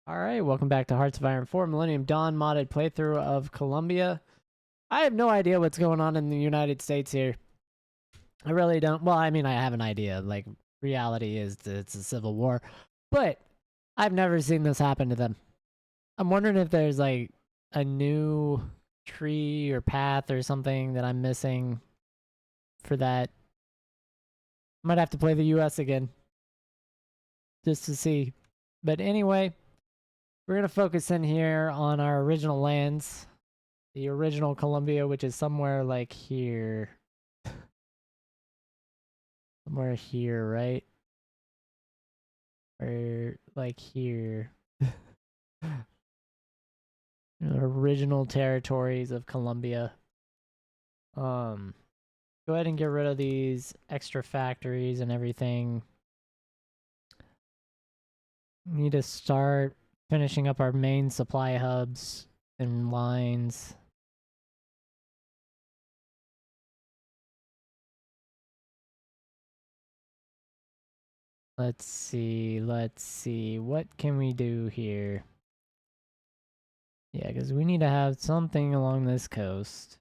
Alright, welcome back to Hearts of Iron 4 Millennium Dawn modded playthrough of Colombia. I have no idea what's going on in the United States here. I really don't. Well, I mean, I have an idea. Like, reality is that it's a civil war. But I've never seen this happen to them. I'm wondering if there's, like, a new tree or path or something that I'm missing for that. I might have to play the US again. Just to see. But anyway, we're going to focus in here on our original lands. The original Colombia, which is somewhere like here. Somewhere here, right? Or like here. The original territories of Colombia. Go ahead and get rid of these extra factories and everything. We need to start finishing up our main supply hubs and lines. Let's see. What can we do here? Yeah, because we need to have something along this coast.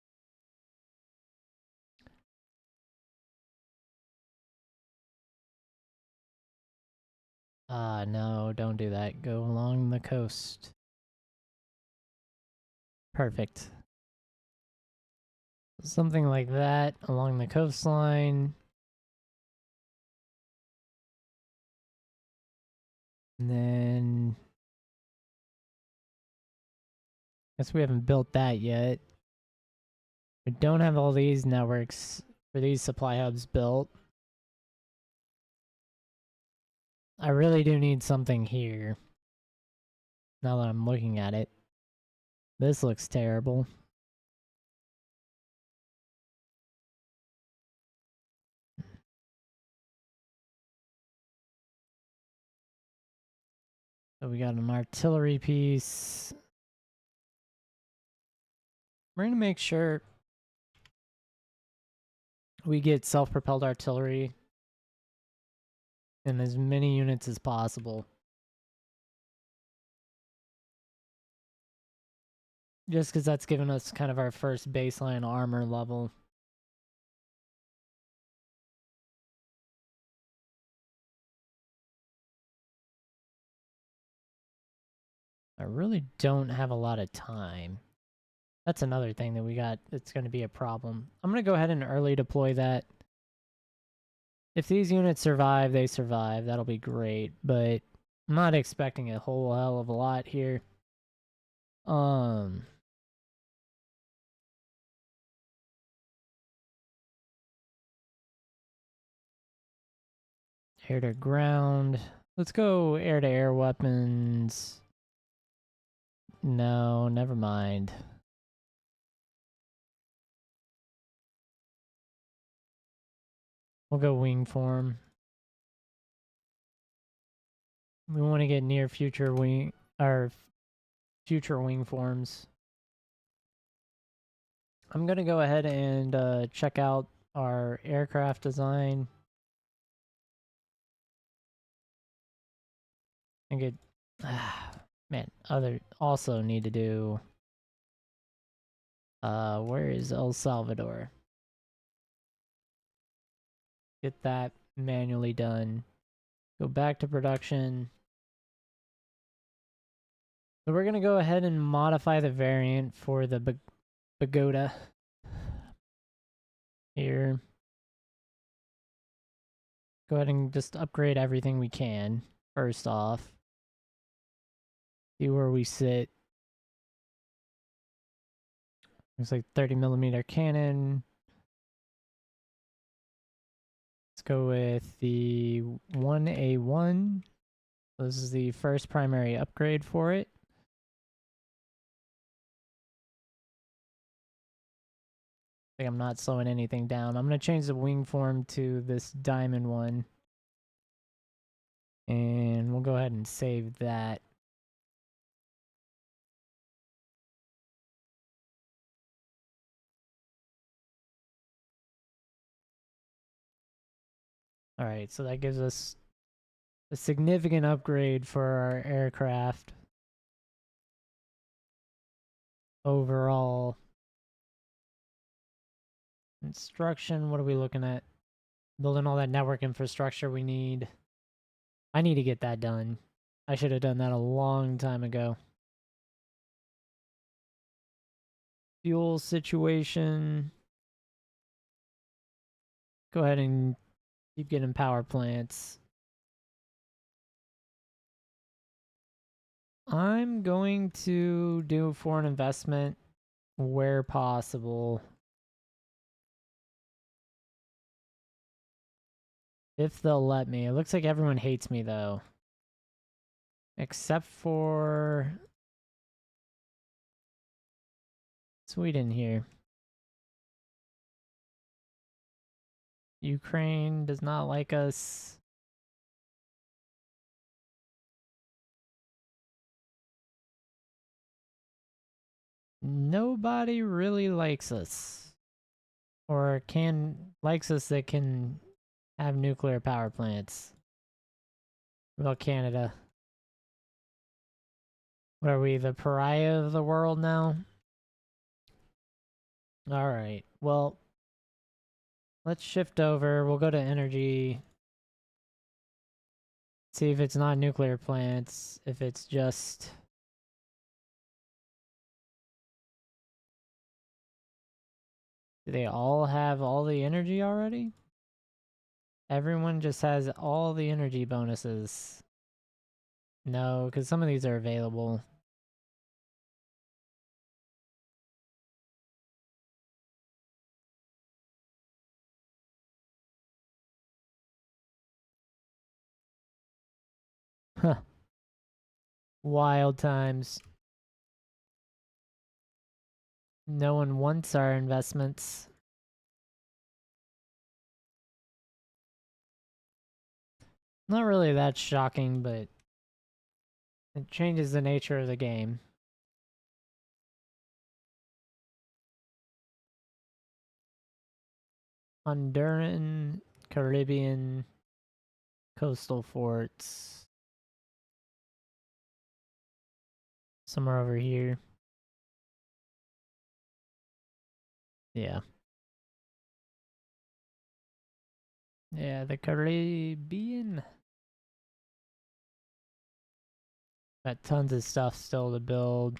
No, don't do that. Go along the coast. Perfect. Something like that along the coastline. And then... guess we haven't built that yet. We don't have all these networks for these supply hubs built. I really do need something here. Now that I'm looking at it. This looks terrible. So we got an artillery piece. We're gonna make sure we get self-propelled artillery in as many units as possible. Just because that's given us kind of our first baseline armor level. I really don't have a lot of time. That's another thing that we got that's going to be a problem. I'm going to go ahead and early deploy that. If these units survive, they survive. That'll be great, but I'm not expecting a whole hell of a lot here. Air to ground. Let's go air to air weapons. No, never mind. We'll go wing form. We want to get near future wing forms. I'm gonna go ahead and check out our aircraft design. And get man, also need to do where is El Salvador? Get that manually done. Go back to production. So we're gonna go ahead and modify the variant for the Pagoda here. Go ahead and just upgrade everything we can first off. See where we sit. Looks like 30mm cannon. Let's go with the 1A1. This is the first primary upgrade for it. I think I'm not slowing anything down. I'm going to change the wing form to this diamond one. And we'll go ahead and save that. Alright, so that gives us a significant upgrade for our aircraft. overall. Construction, what are we looking at? Building all that network infrastructure we need. I need to get that done. I should have done that a long time ago. Fuel situation. Go ahead and keep getting power plants. I'm going to do foreign investment where possible. If they'll let me. It looks like everyone hates me though. Except for Sweden here. Ukraine does not like us. Nobody really likes us. Or likes us that can have nuclear power plants. What about Canada? What are we, the pariah of the world now? Alright, well, let's shift over. We'll go to energy. See if it's not nuclear plants, if it's just... Do they all have all the energy already? Everyone just has all the energy bonuses. No, because some of these are available. Huh. Wild times. No one wants our investments. Not really that shocking, but it changes the nature of the game. Honduran, Caribbean, coastal forts. Somewhere over here. Yeah. Yeah, the Caribbean. Got tons of stuff still to build.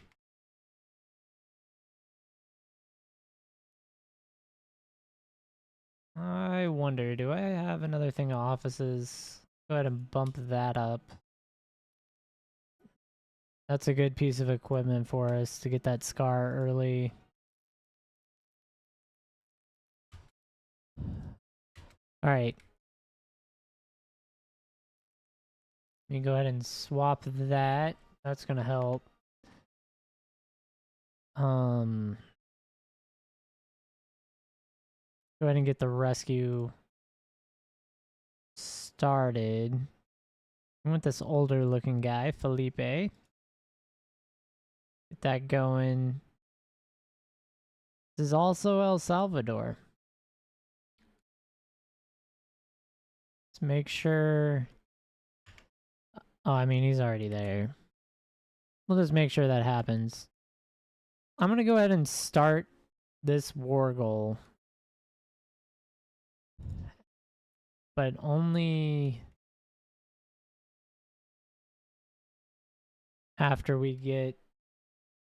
I wonder, do I have another thing of offices? Go ahead and bump that up. That's a good piece of equipment for us to get that scar early. Alright. Let me go ahead and swap that. That's gonna help. Go ahead and get the rescue started. I want this older looking guy, Felipe. Get that going. This is also El Salvador. Let's make sure... Oh, I mean, he's already there. We'll just make sure that happens. I'm gonna go ahead and start this war goal. But only after we get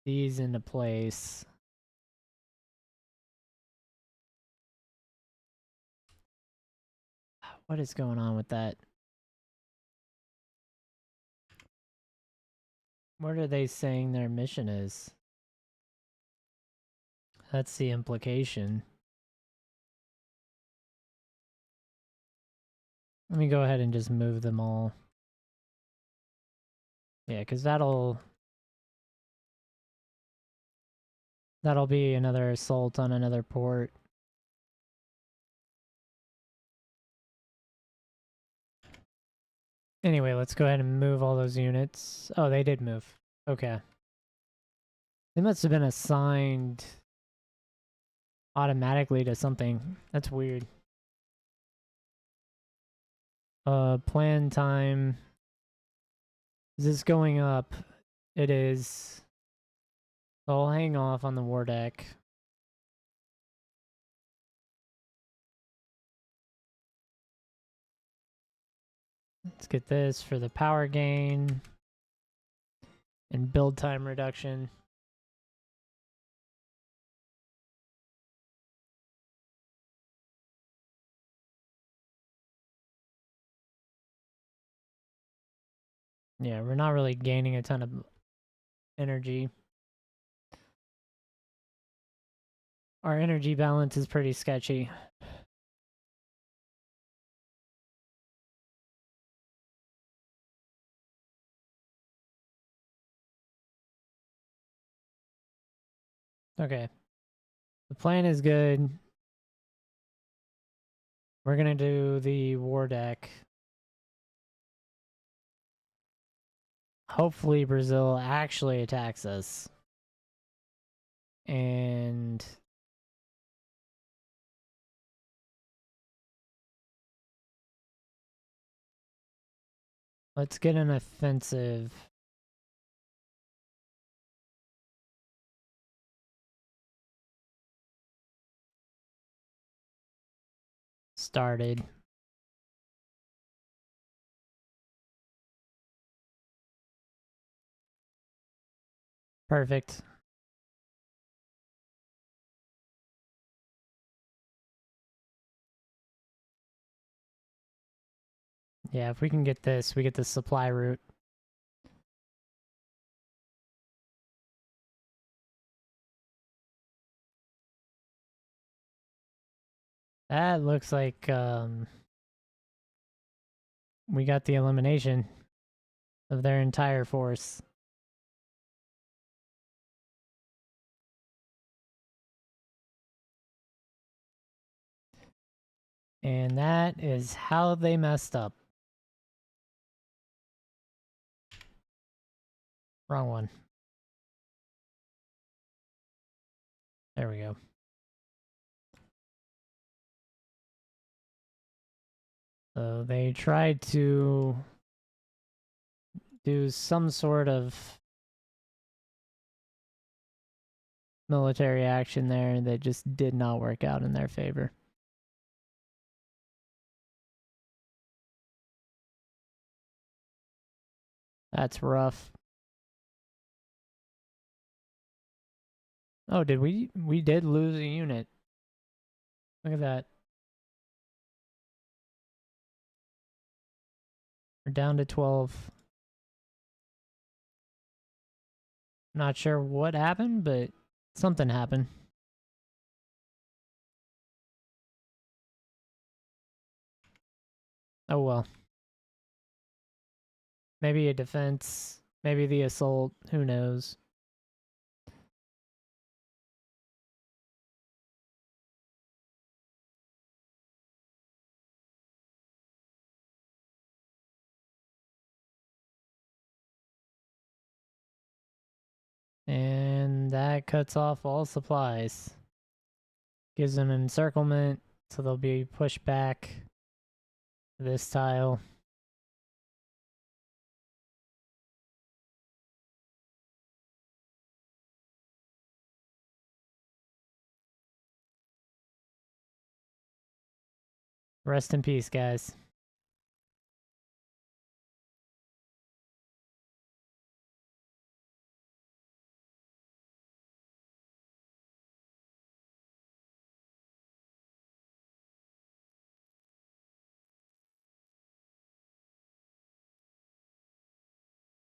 these into place. What is going on with that? What are they saying their mission is? That's the implication. Let me go ahead and just move them all. Yeah, because that'll be another assault on another port. Anyway, let's go ahead and move all those units. Oh, they did move. Okay. They must have been assigned automatically to something. That's weird. Plan time. Is this going up? It is. So I'll hang off on the war deck. Let's get this for the power gain and build time reduction. Yeah, we're not really gaining a ton of energy. Our energy balance is pretty sketchy. Okay. The plan is good. We're gonna do the war deck. Hopefully Brazil actually attacks us. And let's get an offensive. Started. Perfect. Yeah, if we can get this, we get the supply route. That looks like we got the elimination of their entire force. And that is how they messed up. Wrong one. There we go. So they tried to do some sort of military action there that just did not work out in their favor. That's rough. Oh, did we? We did lose a unit. Look at that. We're down to 12. Not sure what happened, but something happened. Oh well. Maybe a defense. Maybe the assault. Who knows? And that cuts off all supplies. Gives them encirclement, so they'll be pushed back to this tile. Rest in peace, guys.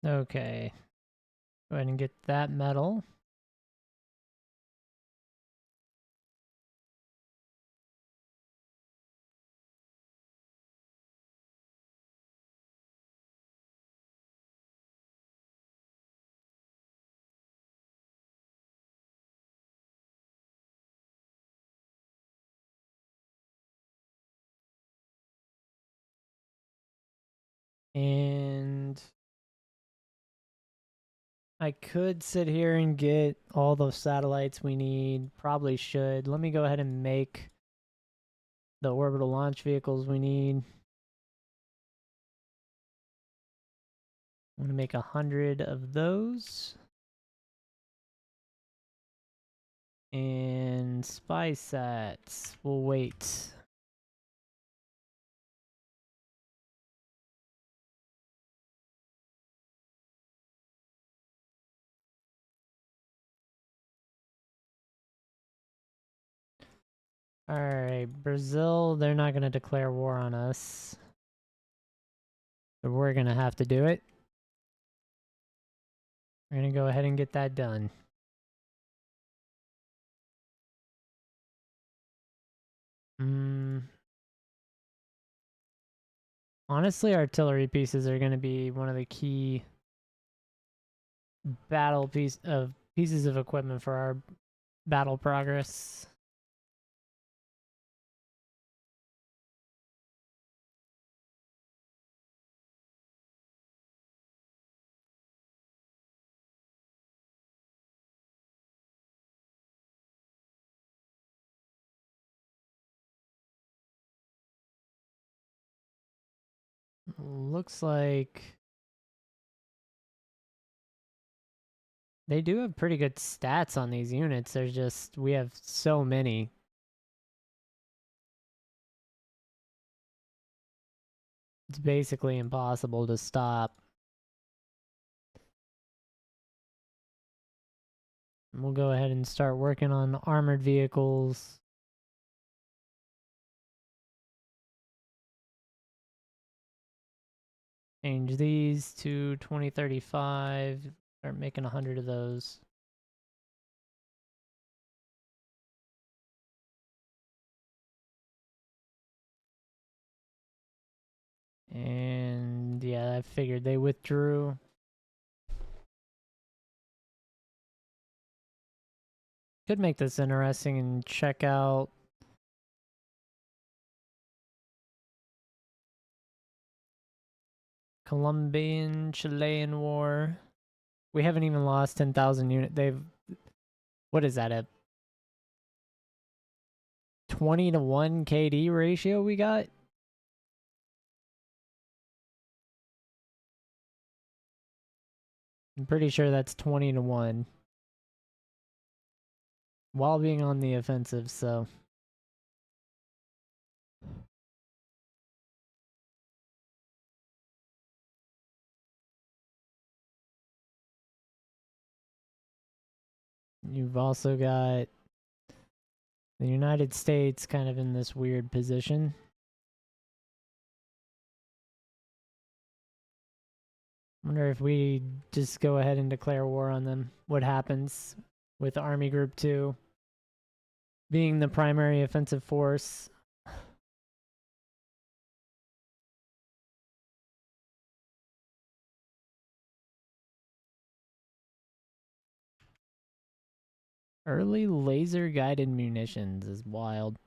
Okay. Go ahead and get that medal. And I could sit here and get all those satellites we need. Probably should. Let me go ahead and make the orbital launch vehicles we need. I'm going to make 100 of those. And spy sets. We'll wait. Alright, Brazil, they're not going to declare war on us. But we're going to have to do it. We're going to go ahead and get that done. Honestly, artillery pieces are going to be one of the key pieces of equipment for our battle progress. Looks like they do have pretty good stats on these units. There's just, we have so many. It's basically impossible to stop. We'll go ahead and start working on armored vehicles. Change these to 2035. Start making 100 of those. And yeah, I figured they withdrew. Could make this interesting and check out Colombian Chilean War. We haven't even lost 10,000 units. They've, what is that, a 20-to-1 KD ratio we got? I'm pretty sure that's 20-to-1. While being on the offensive, so. You've also got the United States kind of in this weird position. Wonder if we just go ahead and declare war on them. What happens with Army Group 2 being the primary offensive force? Early laser guided munitions is wild.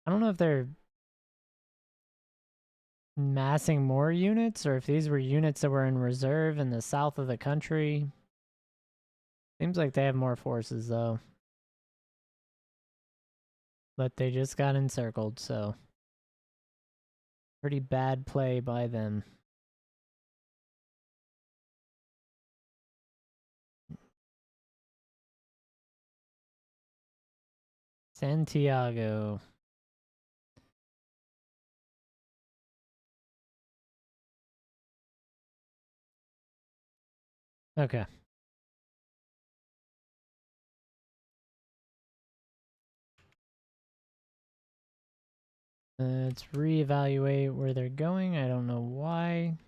I don't know if they're massing more units or if these were units that were in reserve in the south of the country. Seems like they have more forces though. But they just got encircled, so pretty bad play by them. Santiago. Okay. Let's reevaluate where they're going. I don't know why.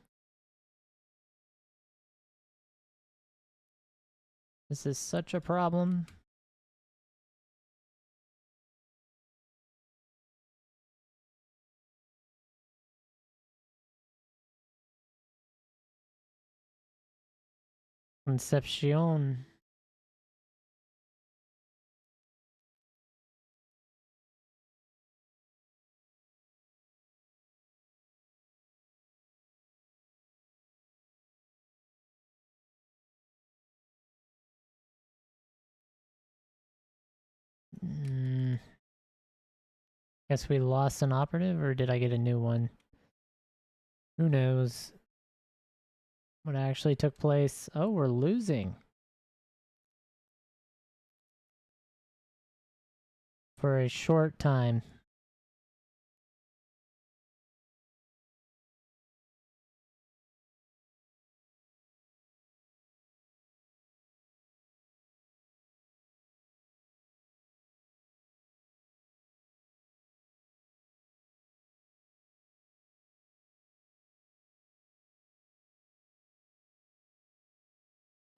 This is such a problem. Concepcion. Guess we lost an operative, or did I get a new one? Who knows? What actually took place? Oh, we're losing. For a short time.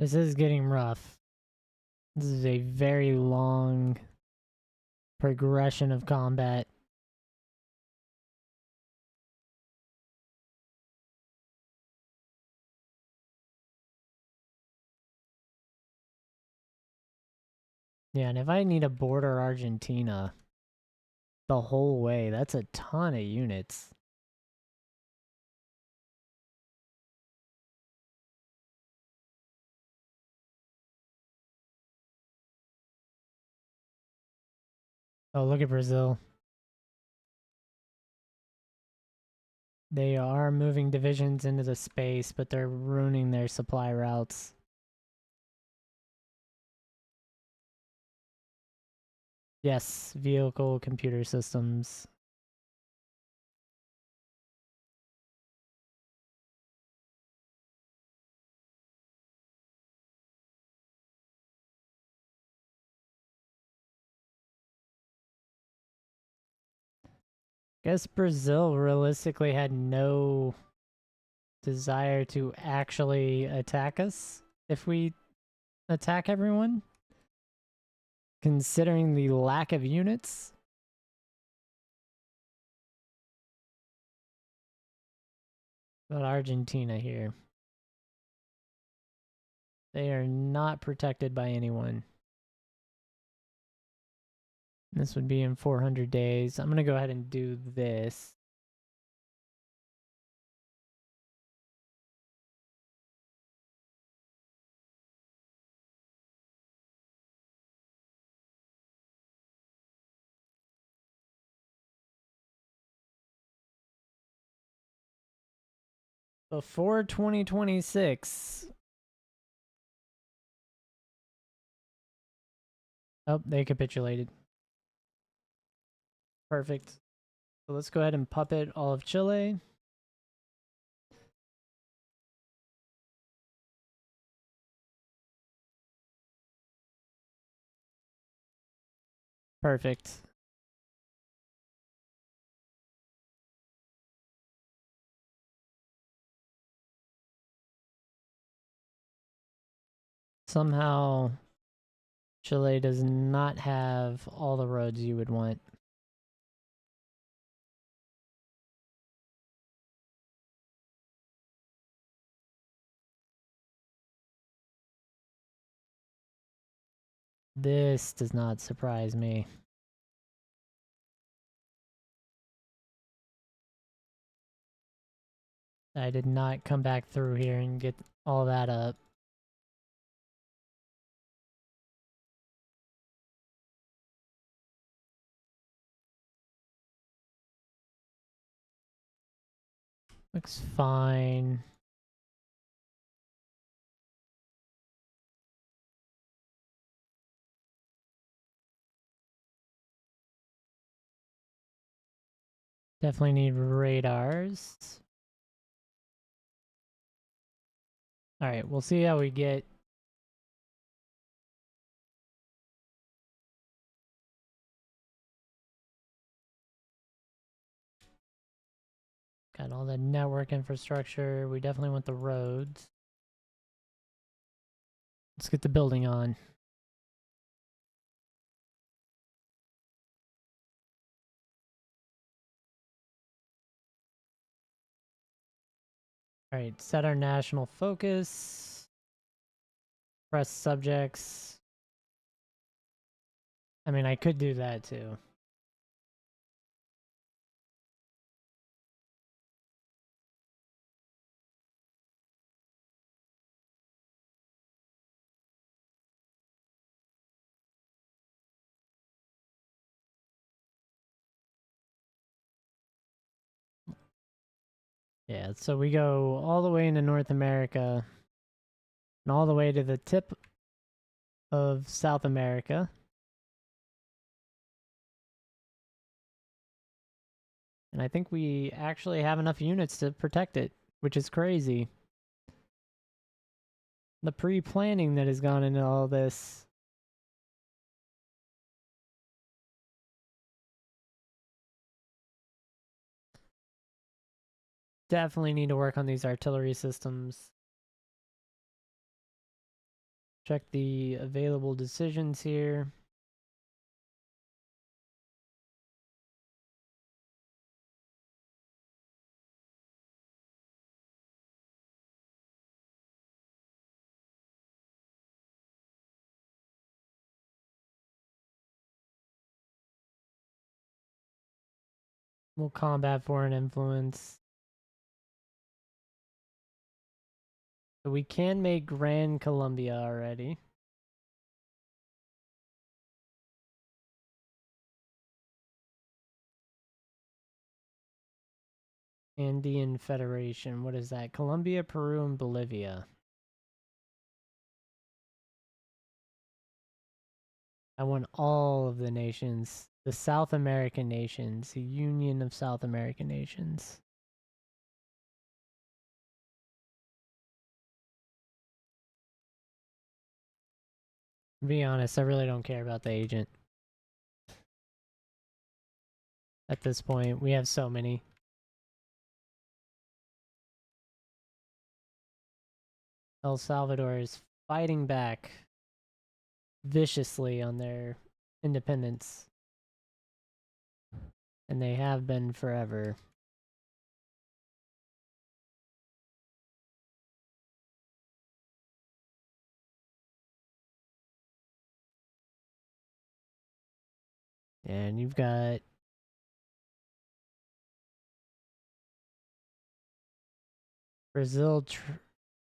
This is getting rough. This is a very long progression of combat. Yeah, and if I need to border Argentina the whole way, that's a ton of units. Oh, look at Brazil. They are moving divisions into the space, but they're ruining their supply routes. Yes, vehicle computer systems. Guess Brazil realistically had no desire to actually attack us if we attack everyone, considering the lack of units. But Argentina here. They are not protected by anyone. This would be in 400 days. I'm going to go ahead and do this. Before 2026. Oh, they capitulated. Perfect. So let's go ahead and puppet all of Chile. Perfect. Somehow, Chile does not have all the roads you would want. This does not surprise me. I did not come back through here and get all that up. Looks fine. Definitely need radars. Alright, we'll see how we get. Got all the network infrastructure. We definitely want the roads. Let's get the building on. Alright, set our national focus. Press subjects. I mean, I could do that too. Yeah, so we go all the way into North America and all the way to the tip of South America. And I think we actually have enough units to protect it, which is crazy. The pre-planning that has gone into all this. Definitely need to work on these artillery systems. Check the available decisions here. We'll combat foreign influence. So we can make Grand Colombia already. Andean Federation. What is that? Colombia, Peru, and Bolivia. I want all of the nations. The South American nations. The Union of South American Nations. To be honest, I really don't care about the agent. At this point, we have so many. El Salvador is fighting back viciously on their independence. And they have been forever. And you've got Brazil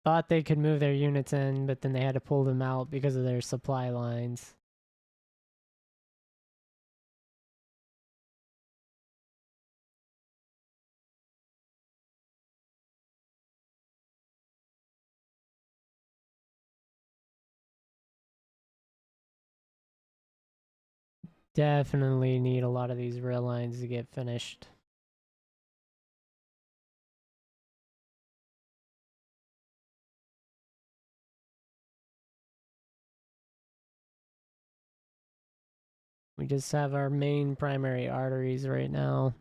thought they could move their units in, but then they had to pull them out because of their supply lines. Definitely need a lot of these rail lines to get finished. We just have our main primary arteries right now.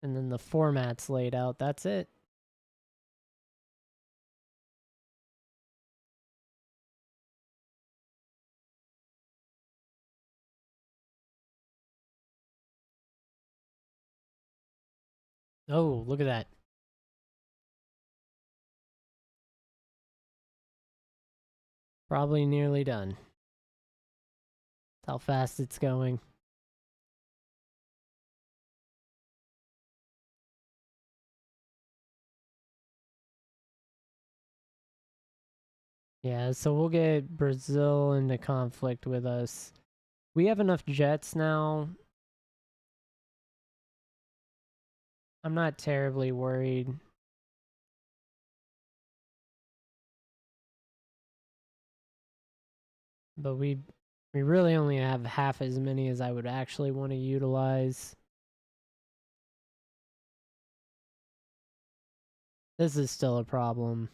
And then the format's laid out. That's it. Oh, look at that. Probably nearly done. That's how fast it's going. Yeah, so we'll get Brazil into conflict with us. We have enough jets now. I'm not terribly worried. But we really only have half as many as I would actually want to utilize. This is still a problem.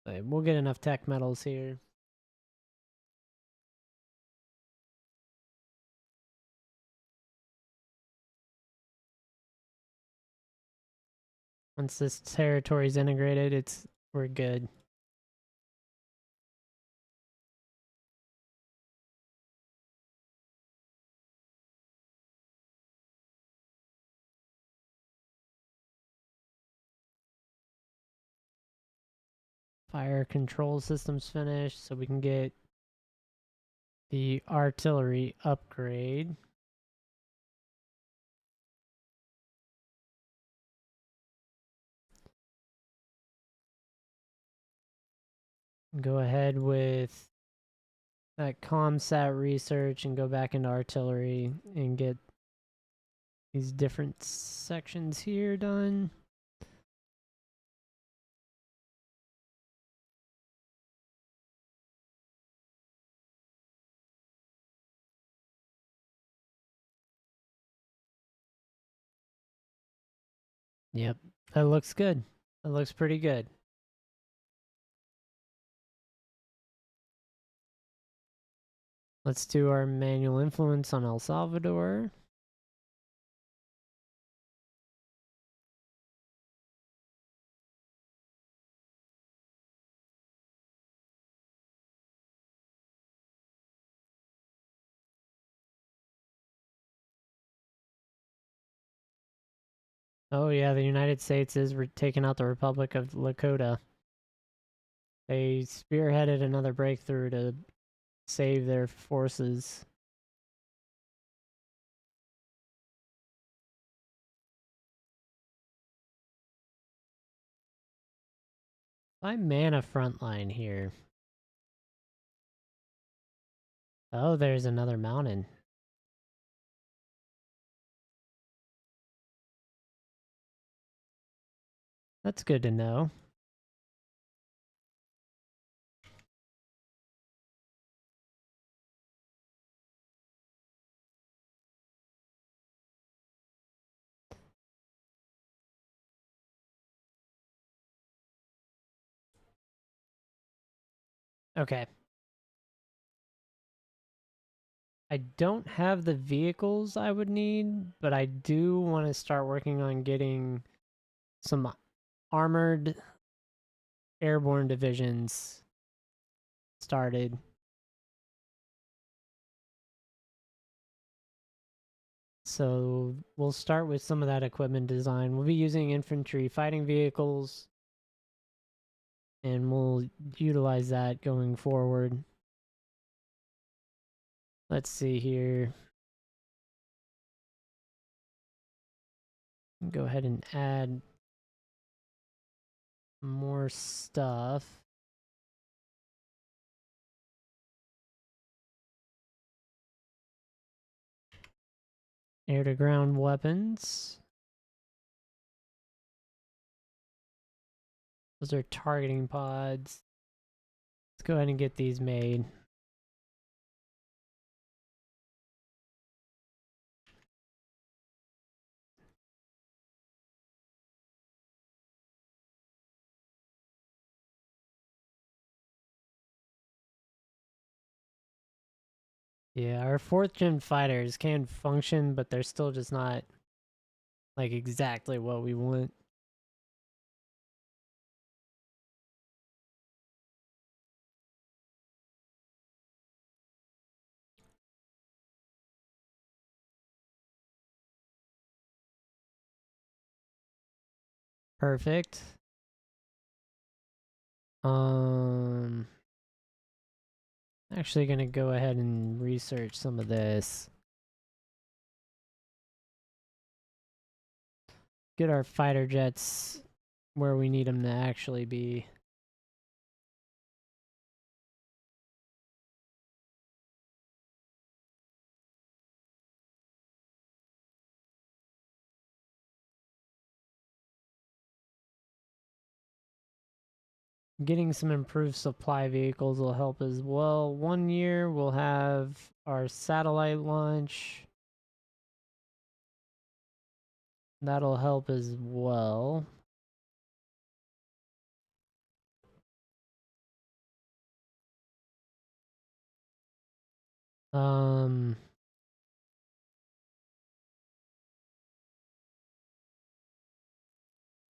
But we'll get enough tech metals here. Once this territory is integrated, we're good. Fire control systems finished, so we can get the artillery upgrade. Go ahead with that ComSat research and go back into artillery and get these different sections here done. Yep, that looks good. That looks pretty good. Let's do our manual influence on El Salvador. Oh yeah, the United States is taking out the Republic of Lakota. They spearheaded another breakthrough to save their forces. I man a front line here. Oh, there's another mountain. That's good to know. Okay. I don't have the vehicles I would need, but I do want to start working on getting some armored airborne divisions started. So we'll start with some of that equipment design. We'll be using infantry fighting vehicles, and we'll utilize that going forward. Let's see here. Go ahead and add more stuff. Air to ground weapons. Those are targeting pods. Let's go ahead and get these made. Yeah, our 4th gen fighters can function, but they're still just not like exactly what we want. Perfect. Actually gonna go ahead and research some of this. Get our fighter jets where we need them to actually be. Getting some improved supply vehicles will help as well. 1 year we'll have our satellite launch. That'll help as well.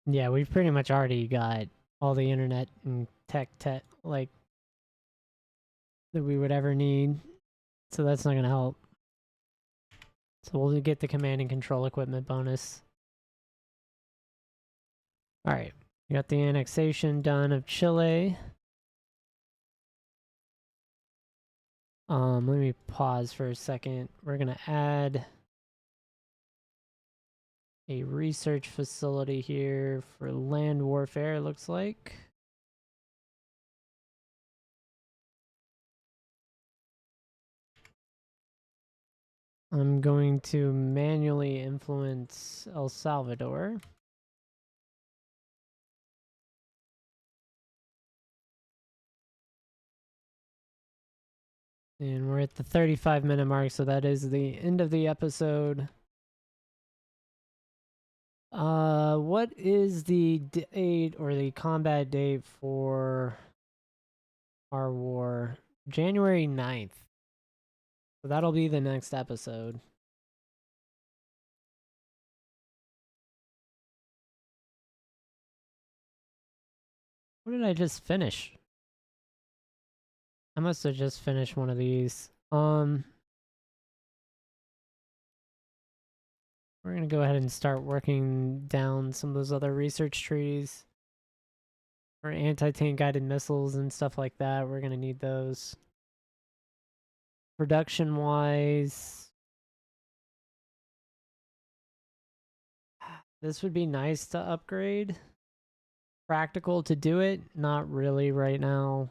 Yeah, we've pretty much already got all the internet and tech like that we would ever need. So that's not gonna help. So we'll get the command and control equipment bonus. Alright. We got the annexation done of Chile. Let me pause for a second. We're gonna add a research facility here for land warfare, it looks like. I'm going to manually influence El Salvador. And we're at the 35-minute mark, so that is the end of the episode. What is the date or the combat date for our war? January 9th. So that'll be the next episode. What did I just finish? I must have just finished one of these. We're gonna go ahead and start working down some of those other research trees. For anti-tank guided missiles and stuff like that, we're gonna need those. Production wise, this would be nice to upgrade. Practical to do it, not really right now.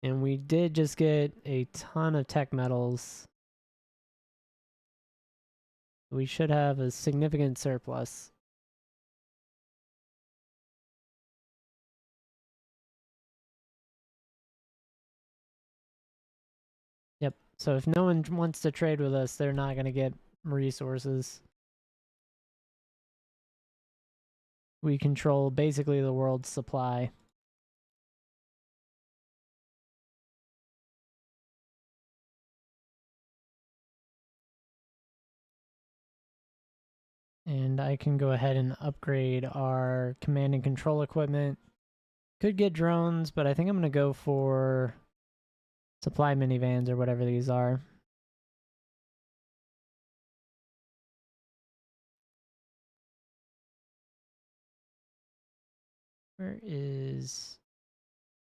And we did just get a ton of tech metals. We should have a significant surplus. Yep. So if no one wants to trade with us, they're not going to get resources. We control basically the world's supply. And I can go ahead and upgrade our command and control equipment. Could get drones, but I think I'm going to go for supply minivans or whatever these are. Where is...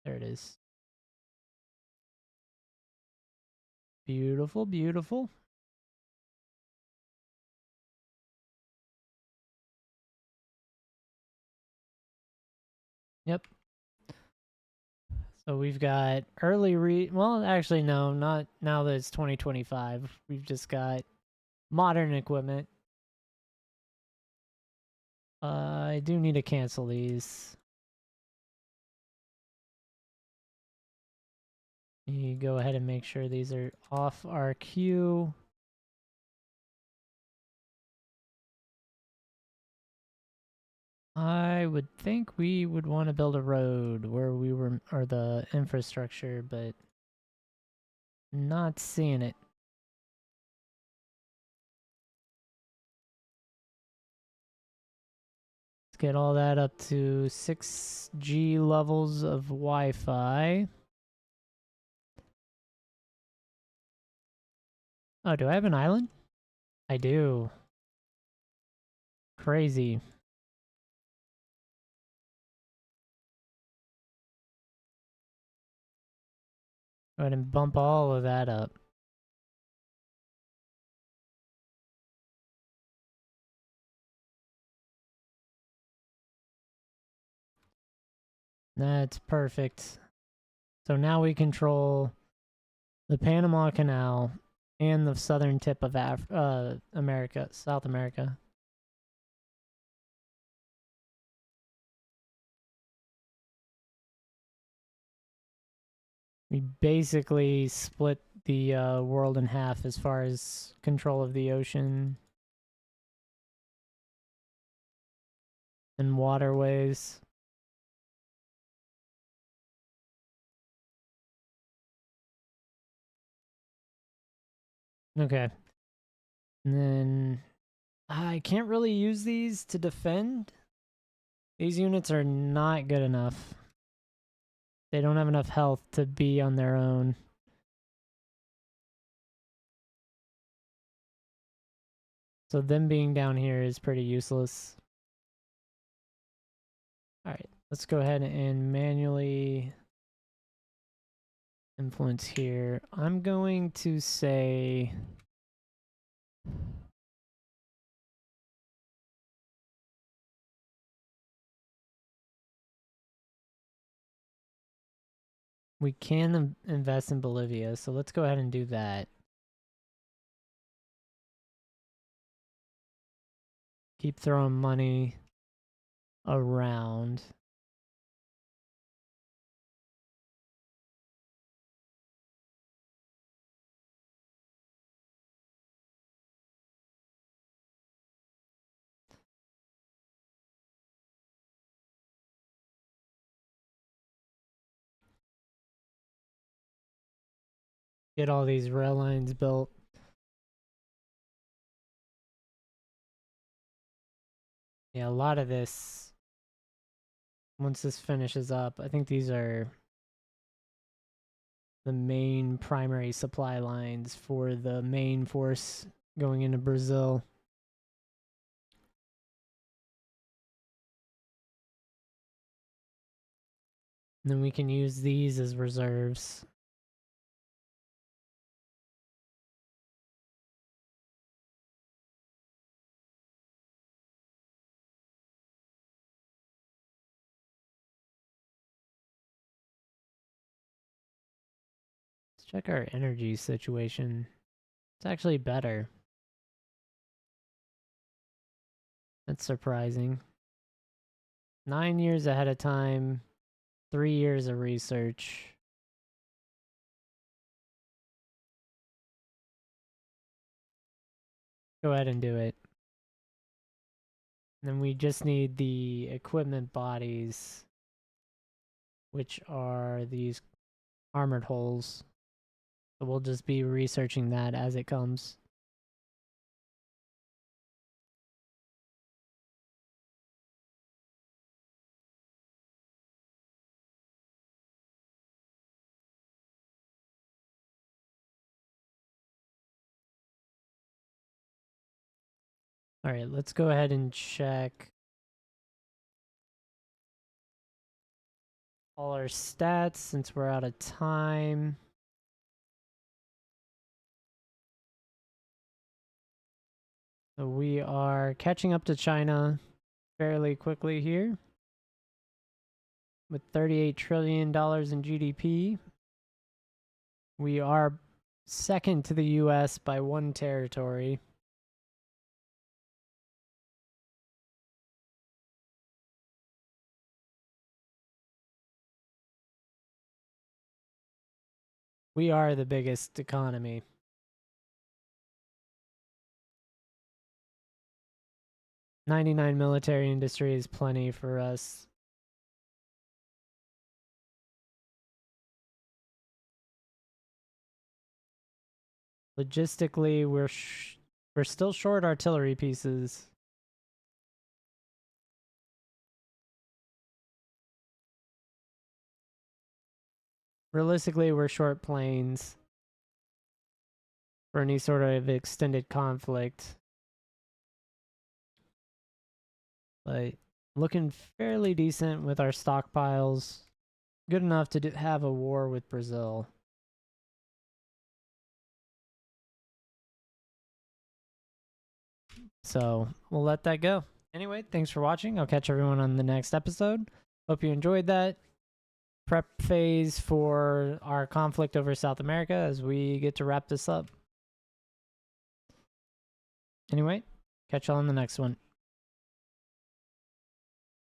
There it is. Beautiful, beautiful. Yep. So we've got well, actually, no, not now that it's 2025. We've just got modern equipment. I do need to cancel these. You go ahead and make sure these are off our queue. I would think we would want to build a road where we were, or the infrastructure, but not seeing it. Let's get all that up to 6G levels of Wi-Fi. Oh, do I have an island? I do. Crazy. Go ahead and bump all of that up. That's perfect. So now we control the Panama Canal and the southern tip of America, South America. We basically split the world in half as far as control of the ocean and waterways. Okay. And then I can't really use these to defend. These units are not good enough. They don't have enough health to be on their own. So them being down here is pretty useless. Alright, let's go ahead and manually influence here. I'm going to say... we can invest in Bolivia, so let's go ahead and do that. Keep throwing money around. Get all these rail lines built. Yeah, a lot of this, once this finishes up, I think these are the main primary supply lines for the main force going into Brazil. And then we can use these as reserves. Let's check our energy situation. It's actually better. That's surprising. 9 years ahead of time, 3 years of research. Go ahead and do it. And then we just need the equipment bodies, which are these armored hulls. So we'll just be researching that as it comes. All right, let's go ahead and check all our stats since we're out of time. So we are catching up to China fairly quickly here with $38 trillion in GDP. We are second to the US by 1 territory. We are the biggest economy. $99 military industry is plenty for us. Logistically, we're still short artillery pieces. Realistically, we're short planes for any sort of extended conflict. But looking fairly decent with our stockpiles. Good enough to have a war with Brazil. So we'll let that go. Anyway, thanks for watching. I'll catch everyone on the next episode. Hope you enjoyed that prep phase for our conflict over South America as we get to wrap this up. Anyway, catch y'all on the next one.